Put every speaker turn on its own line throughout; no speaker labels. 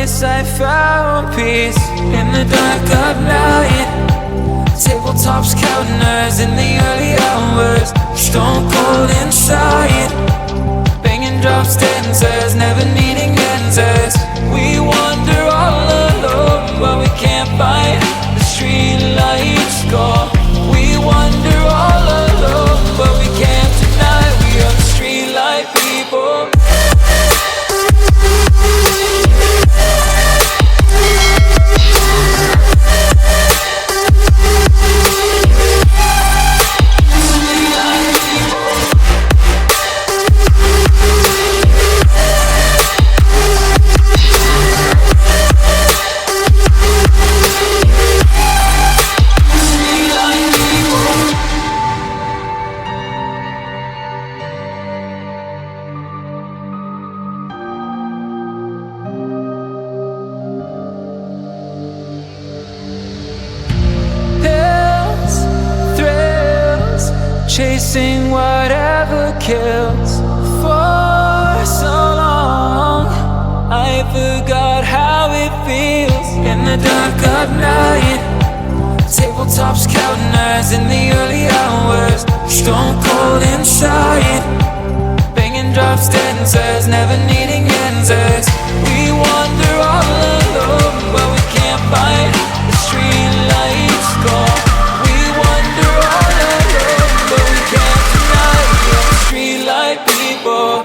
Someplace I found peace in the dark of night. Tabletops, counters in the early hours. Stone cold inside. Banging drops, dancers, never needing answers. We wander all alone, but we can't find the street lights go. We wander all alone, but we can't deny we are the street light people. Chasing whatever kills. For so long I forgot how it feels in the dark of night. Tabletops, counters in the early hours. Stone cold inside. Banging drops, dancers, never needing answers. We wander all alone, but we can't find the street lights go. We wander all alone, but we can't deny we are the street light people.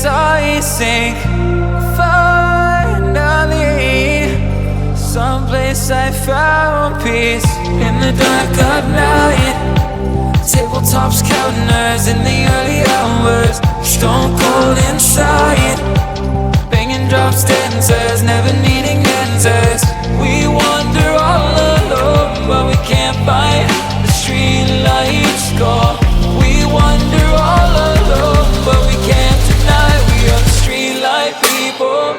I sink finally. Someplace I found peace in the dark of night. Tabletops, counters in the early hours. Stone cold inside. Banging drops, dancers, never needing answers. We wander all alone, but we can't find the street lights go. We wander all alone, but we can't deny we are the street light people.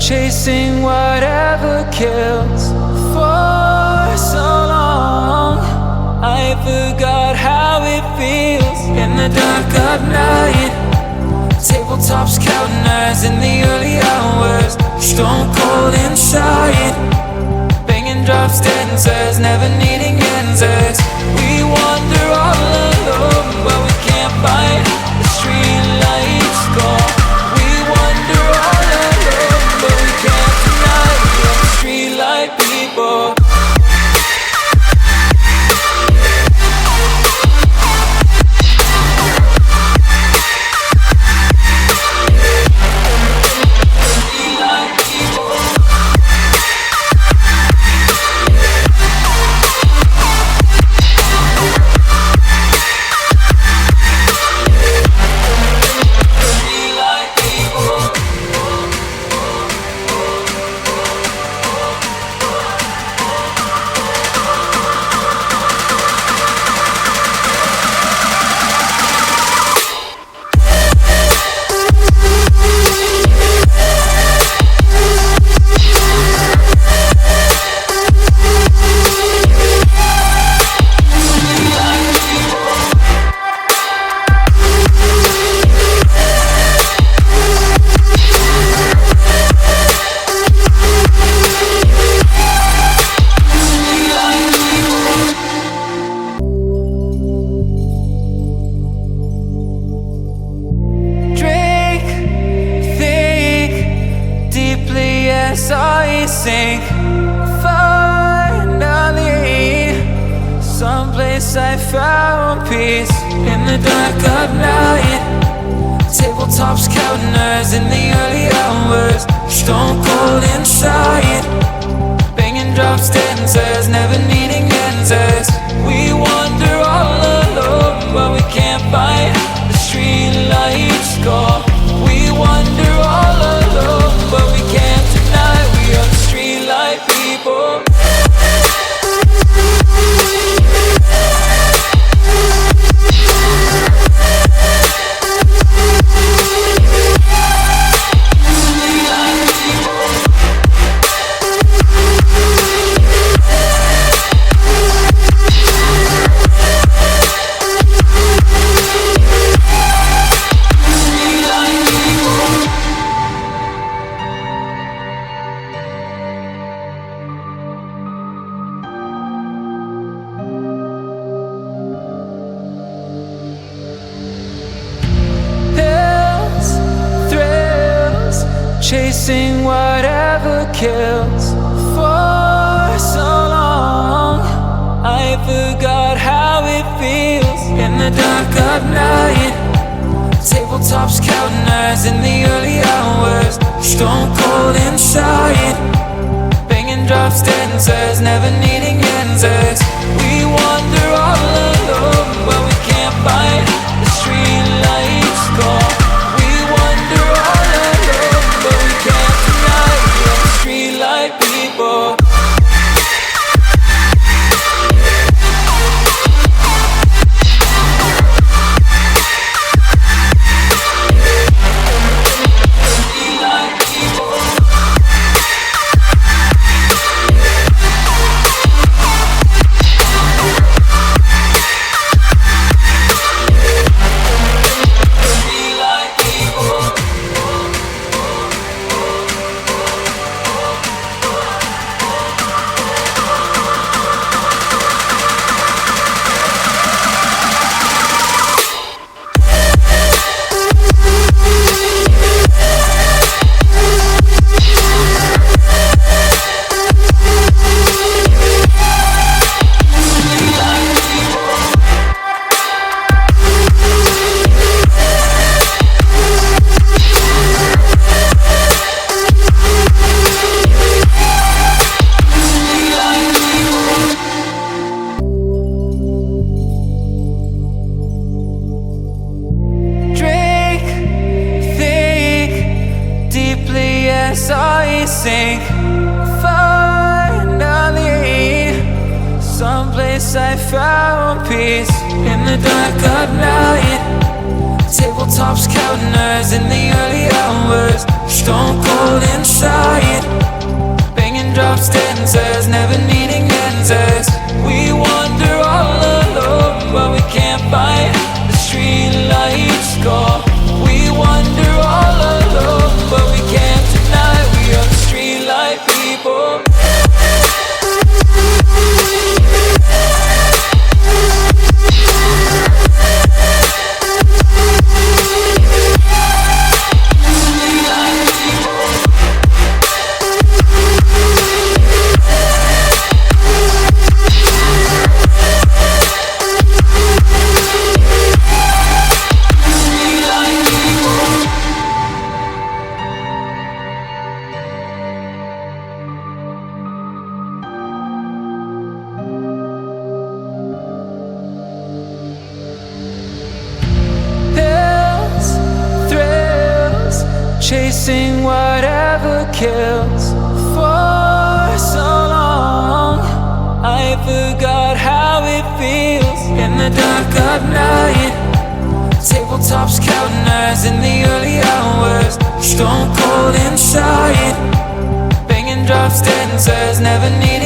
Chasing whatever kills. For so long I forgot how it feels in the dark of night. Tabletops, counters in the early hours. Stone cold inside. Banging drops, dancers, never needing answers. We wander all alone, but we can't find the street lights go. We wander all alone, but we can't deny we are the street light people. Someplace I found peace in the dark of night. Tabletops counting hours in the early hours. Stone cold inside, banging drop stanzas, never needing answers. We wander all alone, but we can't find the street lights go. We wander all alone, but we can't deny we are the street light people. Chasing whatever kills. For so long I forgot how it feels in the dark of night. Tabletops counting hours in the early hours. Stone cold inside, banging drop stanzas, never needing answers. We wander all alone, but we can't find the street lights go. We wander all alone, but we can't deny we are the street light people. I sink finally. Someplace I found peace in the dark of night. Tabletops counting hours in the early hours. Stone cold inside, banging drop stanzas, never needing answers. We wander all alone, but we can't find the street lights go. We wander all alone, but we can't deny we are the street light people. Chasing whatever kills. For so long I forgot how it feels in the dark of night. Tabletops counting hours in the early hours. Stone cold inside, banging drop stanzas, never need